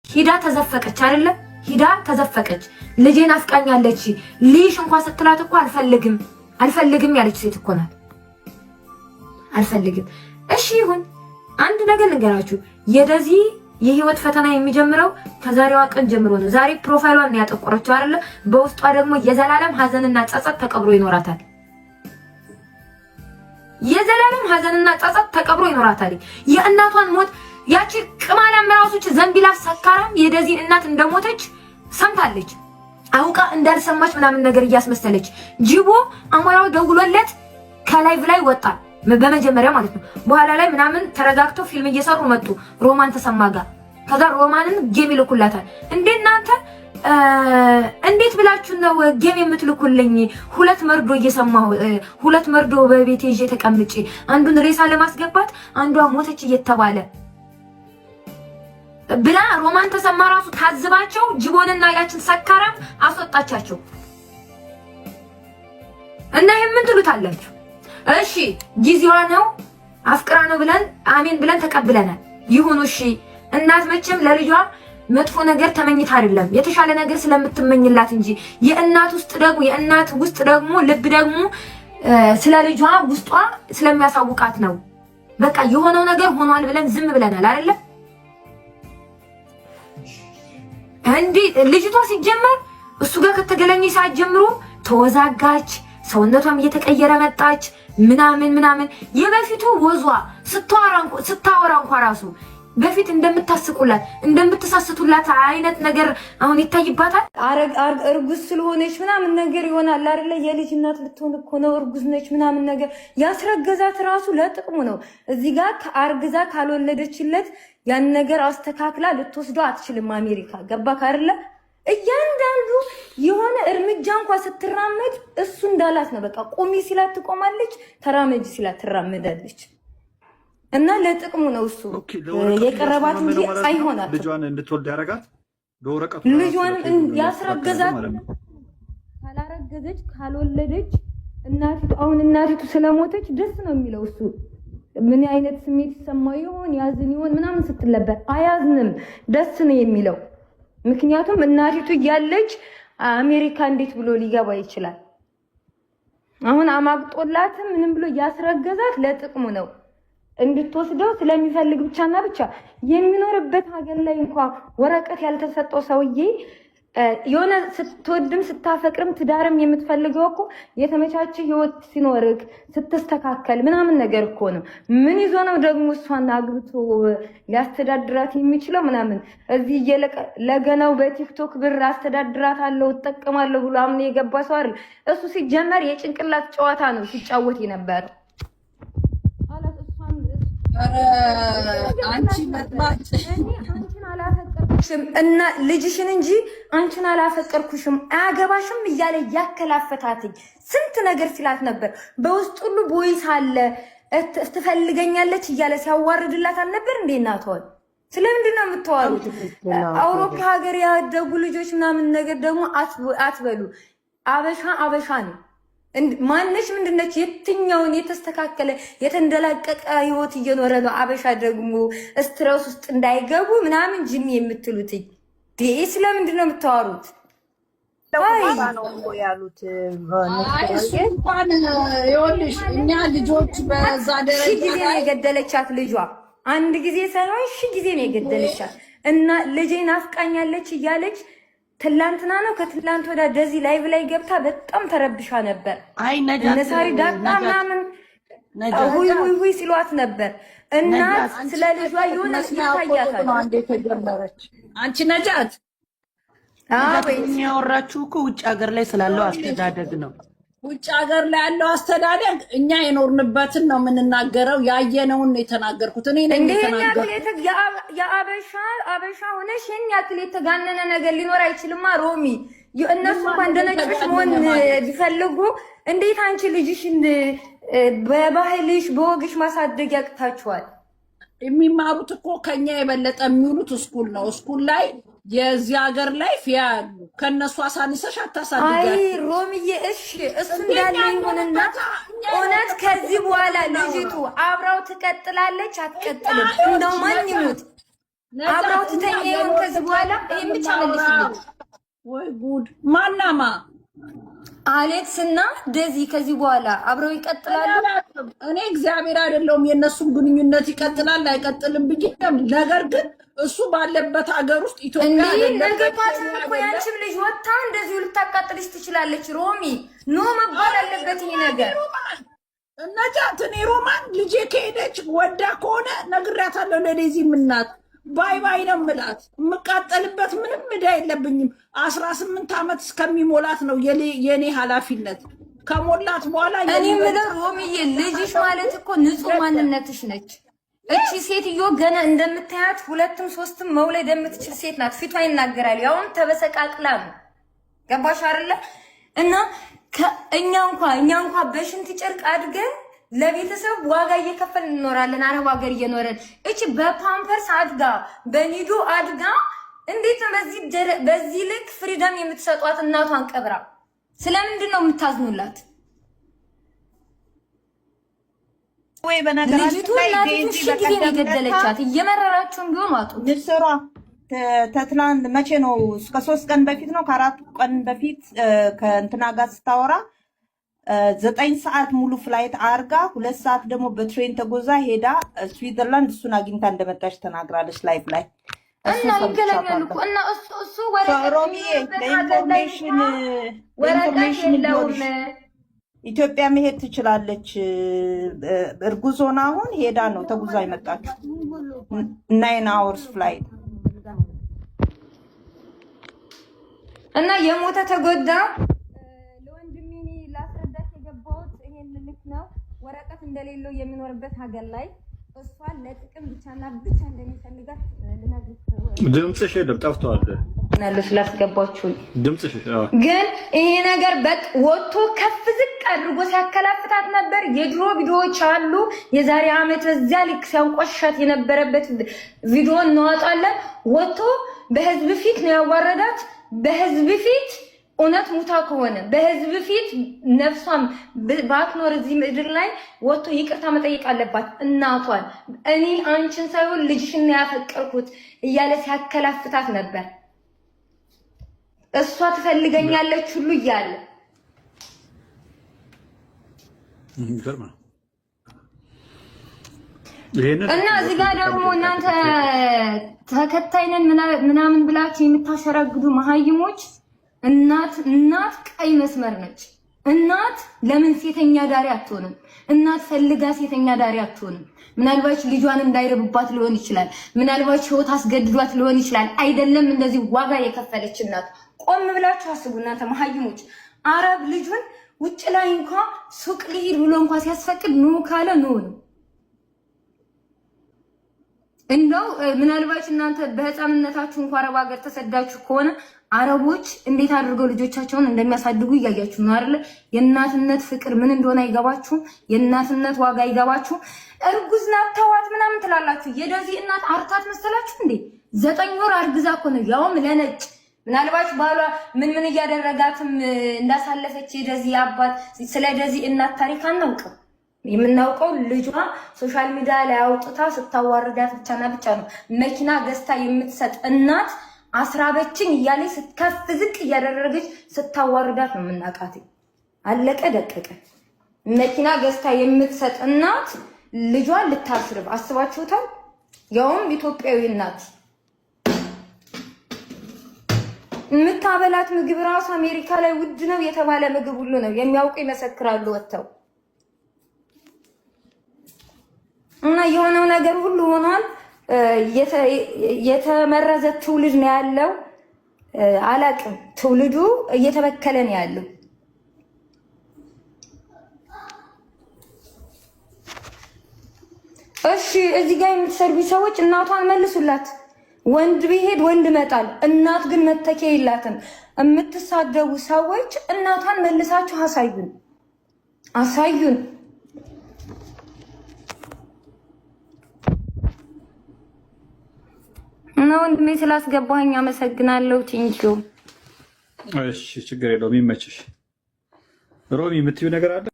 ሂዳ ተዘፈቀች አይደለ? ሂዳ ተዘፈቀች። ልጄን አፍቃኛለች ልይሽ እንኳን ስትላት እኮ አልፈልግም ያለች ሴት እኮ ናት። አልፈልግም። እሺ ይሁን። አንድ ነገር ልንገራችሁ፣ የደዚህ የህይወት ፈተና የሚጀምረው ከዛሬዋ ቀን ጀምሮ ነው። ዛሬ ፕሮፋይሏን ነው ያጠቆረችው አይደለ? በውስጧ ደግሞ የዘላለም ሐዘንና ጸጸት ተቀብሮ ይኖራታል። የዘላለም ሐዘንና ጸጸት ተቀብሮ ይኖራታል። የእናቷን ሞት ያቺ ቅማላም ራሶች ዘንቢላ ሰካራም የደዚህ እናት እንደሞተች ሰምታለች። አውቃ እንዳልሰማች ምናምን ነገር እያስመሰለች ጅቦ አሞራው ደውሎለት ከላይቭ ላይ ወጣ። በመጀመሪያ ማለት ነው። በኋላ ላይ ምናምን ተረጋግተው ፊልም እየሰሩ መጡ ሮማን ተሰማ ጋር። ከዛ ሮማንን ጌም ይልኩላታል። እናንተ እንዴት ብላችሁ ነው ጌም የምትልኩልኝ? ሁለት መርዶ በቤቴ ይዤ ተቀምጬ አንዱን ሬሳ ለማስገባት አንዷ ሞተች እየተባለ ብላ ሮማን ተሰማ ራሱ ታዝባቸው ጅቦንና ያችን ሰካራም አስወጣቻቸው። እና ይሄን ምን ትሉታላችሁ? እሺ ጊዜዋ ነው አፍቅራ ነው ብለን አሜን ብለን ተቀብለናል። ይሁን እሺ። እናት መቼም ለልጇ መጥፎ ነገር ተመኝታ አይደለም የተሻለ ነገር ስለምትመኝላት እንጂ የእናት ውስጥ ደግሞ ልብ ደግሞ ስለ ልጇ ውስጧ ስለሚያሳውቃት ነው። በቃ የሆነው ነገር ሆኗል ብለን ዝም ብለናል አይደለ? እንዴ ልጅቷ ሲጀመር እሱ ጋር ከተገናኘች ሰዓት ጀምሮ ተወዛጋች፣ ሰውነቷም እየተቀየረ መጣች ምናምን የበፊቱ ወዟ ስታወራ እንኳን ራሱ በፊት እንደምታስቁላት እንደምትሳስቱላት አይነት ነገር አሁን ይታይባታል። እርጉዝ ስለሆነች ምናምን ነገር ይሆናል አይደለ? የልጅ እናት ልትሆን እኮ ነው እርጉዝ ነች ምናምን ነገር ያስረገዛት ራሱ ለጥቅሙ ነው። እዚህ ጋር አርግዛ ካልወለደችለት ያን ነገር አስተካክላ ልትወስደው አትችልም አሜሪካ። ገባክ አይደለ? እያንዳንዱ የሆነ እርምጃ እንኳን ስትራመድ እሱ እንዳላት ነው። በቃ ቁሚ ሲላት ትቆማለች፣ ተራመጂ ሲላት ትራመዳለች። እና ለጥቅሙ ነው እሱ የቀረባት እንጂ አይሆናት። ልጇን እንድትወልድ ያረጋት በወረቀቱ ልጇን ያስረገዛት። ካላረገዘች ካልወለደች እናቲቱ ስለሞተች ደስ ነው የሚለው እሱ። ምን አይነት ስሜት ይሰማው ይሆን? ያዝን ይሆን ምናምን ስትለበት አያዝንም፣ ደስ ነው የሚለው። ምክንያቱም እናቲቱ እያለች አሜሪካ እንዴት ብሎ ሊገባ ይችላል? አሁን አማግጦላት ምንም ብሎ ያስረገዛት ለጥቅሙ ነው። እንድትወስደው ስለሚፈልግ ብቻና ብቻ የሚኖርበት ሀገር ላይ እንኳን ወረቀት ያልተሰጠው ሰውዬ የሆነ ስትወድም ስታፈቅርም ትዳርም የምትፈልገው እኮ የተመቻቸ ህይወት ሲኖርክ ስትስተካከል ምናምን ነገር እኮ ነው። ምን ይዞ ነው ደግሞ እሷን አግብቶ ሊያስተዳድራት የሚችለው ምናምን? እዚህ ለገናው በቲክቶክ ብር አስተዳድራታለሁ እጠቀማለሁ ብሎ አምኖ የገባ ሰው አይደል እሱ። ሲጀመር የጭንቅላት ጨዋታ ነው ሲጫወት የነበረው። አንቺ መጥማጭ አንቺን አላፈቀርኩሽም እና ልጅሽን እንጂ አንቺን አላፈቀርኩሽም አያገባሽም እያለ ያከላፈታትኝ ስንት ነገር ሲላት ነበር። በውስጥ ሁሉ ቦይስ አለ ትፈልገኛለች እያለ ሲያዋርድላት አልነበር እንዴ? እናቷን ስለምንድን ነው የምታወሩት? አውሮፓ ሀገር ያደጉ ልጆች ምናምን ነገር ደግሞ አትበሉ። አበሻ ነው ማነሽ ምንድነች? የትኛውን የተስተካከለ የተንደላቀቀ ህይወት እየኖረ ነው? አበሻ ደግሞ ስትረስ ውስጥ እንዳይገቡ ምናምን ጅም የምትሉት ስለምንድን ነው የምታወሩት? እኛ ልጆች በዛ ደረጃ ጊዜ የገደለቻት ልጇ አንድ ጊዜ ሳይሆን ጊዜ ነው የገደለቻት እና ልጄን አፍቃኛለች እያለች ትላንትና ነው ከትላንት ወዳ ደዚህ ላይቭ ላይ ገብታ በጣም ተረብሻ ነበር። አይ ነሳሪ ዳጣ ምናምን ሁይ ሲሏት ነበር። እና ስለ ልጇ የሆነ ይታያታል። አንቺ ነጃት ያወራችሁ እኮ ውጭ ሀገር ላይ ስላለው አስተዳደግ ነው። ውጭ ሀገር ላይ ያለው አስተዳደግ እኛ የኖርንበትን ነው የምንናገረው። ያየነውን ነው የተናገርኩት። እኔ ነኝ የተናገርኩት። አበሻ ሆነሽ ይሄን ያክል የተጋነነ ነገር ሊኖር አይችልማ ሮሚ። እነሱ እንኳን እንደነጮች መሆን ቢፈልጉ እንዴት አንቺ ልጅሽን በባህልሽ በወግሽ ማሳደግ ያቅታችኋል? የሚማሩት እኮ ከኛ የበለጠ የሚውሉት ስኩል ነው። ስኩል ላይ የዚህ ሀገር ላይ ያሉ ከነሱ አሳንሰሽ አታሳድጋት። አይ ሮሚዬ እሺ እሱ እንዳለ ይሁንና እውነት ከዚህ በኋላ ልጅቱ አብራው ትቀጥላለች አትቀጥልም? እንደው ማን ይሙት አብረው ትተኛ ይሆን ከዚህ በኋላ? ይሄን ብቻ መልስልኝ። ወይ ጉድ! ማናማ አሌክስ እና ደዚ ከዚህ በኋላ አብረው ይቀጥላሉ? እኔ እግዚአብሔር አይደለሁም የነሱን ግንኙነት ይቀጥላል አይቀጥልም ብዬ፣ ነገር ግን እሱ ባለበት ሀገር ውስጥ ኢትዮጵያ አይደለም። ነገርኳት እኮ ያንቺም ልጅ ወጣ እንደዚሁ ልታቃጥልሽ ትችላለች። ሮሚ ኖ መባል አለበት ይሄ ነገር። እነጃት እኔ ሮማን ልጄ ከሄደች ወዳ ከሆነ ነግሬያታለሁ። ለዴዚም እናት ባይ ባይ ነው የምላት። የምቃጠልበት ምንም ዕዳ የለብኝም። 18 ዓመት እስከሚሞላት ነው የኔ ኃላፊነት። ከሞላት በኋላ እኔ የምለው ሮሚዬ ልጅሽ ማለት እኮ ንጹህ ማንነትሽ ነች። እቺ ሴትዮ ገና እንደምታያት 2ም 3ም መውለድ የምትችል ሴት ናት። ፊቷ ይናገራል። ያውም ተበሰቃቅላ ነው። ገባሽ አይደለ? እና እኛ እንኳን በሽንት ጨርቅ አድገን ለቤተሰብ ዋጋ እየከፈልን እንኖራለን። አረብ ሀገር እየኖረን እቺ በፓምፐርስ አድጋ በኒዶ አድጋ እንዴት ነው በዚህ ልክ ፍሪደም የምትሰጧት? እናቷን ቀብራ ስለምንድን ነው የምታዝኑላት? ወይ በነገራችን ላይ ዴዚ የገደለቻት እየመረራችሁን ቢሆን ዋጡ ንስሯ ተትላንት መቼ ነው? እስከ 3 ቀን በፊት ነው ከ4 ቀን በፊት ከእንትና ጋር ስታወራ 9 ሰዓት ሙሉ ፍላይት አርጋ 2 ሰዓት ደግሞ በትሬን ተጎዛ ሄዳ ስዊዘርላንድ እሱን አግኝታ እንደመጣች ተናግራለች ላይፍ ላይ። እና ይገናኛሉ እኮ እና እሱ ሮሚ ለኢንፎርሜሽን ኢትዮጵያ መሄድ ትችላለች። እርጉዝ ሆና አሁን ሄዳ ነው ተጉዛ የመጣችው 9 hours ፍላይት እና የሞተ ተጎዳ። ለወንድሜ ላስረዳት የገባሁት ይሄን ልክ ነው። ወረቀት እንደሌለው የሚኖርበት ሀገር ላይ እሷን ለጥቅም ብቻና ብቻ እንደሚፈልጋት ልነግርሽ። ድምፅሽ የለም ጠፍቷል። ስላስገባችሁ ድምፅሽ ግን ይሄ ነገር ወጥቶ ከፍ ዝቅ አድርጎ ሲያከላፍታት ነበር። የድሮ ቪዲዮዎች አሉ። የዛሬ ዓመት በዚያ ልክ ሲያንቆሻት የነበረበት ቪዲዮ እናወጣለን። ወጥቶ በህዝብ ፊት ነው ያዋረዳት። በህዝብ ፊት እውነት ሙታ ከሆነ በህዝብ ፊት ነፍሷን ባትኖር እዚህ ምድር ላይ ወጥቶ ይቅርታ መጠየቅ አለባት እናቷን። እኔ አንቺን ሳይሆን ልጅሽን ያፈቀርኩት እያለ ሲያከላፍታት ነበር። እሷ ትፈልገኛለች ሁሉ እያለ እና እዚህ ጋር ደግሞ እናንተ ተከታይነን ምናምን ብላችሁ የምታሸረግዱ መሀይሞች እናት ቀይ መስመር ነች። እናት ለምን ሴተኛ ዳሪ አትሆንም? እናት ፈልጋ ሴተኛ ዳሪ አትሆንም። ምናልባት ልጇን እንዳይረብባት ሊሆን ይችላል። ምናልባት ህይወት አስገድዷት ሊሆን ይችላል። አይደለም እንደዚህ ዋጋ የከፈለች እናት። ቆም ብላችሁ አስቡ እናንተ መሀይሞች። አረብ ልጁን ውጭ ላይ እንኳን ሱቅ ሊሄድ ብሎ እንኳን ሲያስፈቅድ ኑ ካለ ኑ ነው። እንደው ምናልባት እናንተ በህፃንነታችሁ እንኳን አረብ ሀገር ተሰዳችሁ ከሆነ አረቦች እንዴት አድርገው ልጆቻቸውን እንደሚያሳድጉ እያያችሁ ነው አይደል? የእናትነት ፍቅር ምን እንደሆነ አይገባችሁም። የእናትነት ዋጋ አይገባችሁም። እርጉዝ ናት ተዋት ምናምን ትላላችሁ። የደዚህ እናት አርታት መሰላችሁ እንዴ? 9 ወር አርግዛ እኮ ነው፣ ያውም ለነጭ። ምናልባት ባሏ ምን እያደረጋትም እንዳሳለፈች የደዚህ አባት ስለ ደዚህ እናት ታሪክ አናውቅም። የምናውቀው ልጇ ሶሻል ሚዲያ ላይ አውጥታ ስታዋርዳት ብቻና ብቻ ነው። መኪና ገዝታ የምትሰጥ እናት አስራበችኝ እያለች ስትከፍ ዝቅ እያደረገች ስታዋርዳት ነው የምናውቃት። አለቀ ደቀቀ። መኪና ገዝታ የምትሰጥ እናት ልጇን ልታስርብ አስባችሁታል? ያውም ኢትዮጵያዊ እናት የምታበላት ምግብ ራሱ አሜሪካ ላይ ውድ ነው የተባለ ምግብ ሁሉ ነው የሚያውቁ ይመሰክራሉ ወጥተው። እና የሆነው ነገር ሁሉ ሆኗል። የተመረዘ ትውልድ ነው ያለው። አላቅም ትውልዱ እየተበከለ ነው ያለው። እሺ እዚህ ጋር የምትሰርቢ ሰዎች እናቷን መልሱላት። ወንድ ቢሄድ ወንድ መጣል፣ እናት ግን መተኪያ የላትም። የምትሳደቡ ሰዎች እናቷን መልሳችሁ አሳዩን። እና ወንድሜ ስላስገባኝ አመሰግናለሁ። ቲንኪው። እሺ ችግር የለውም። ይመችሽ። ሮሚ የምትይው ነገር አለ?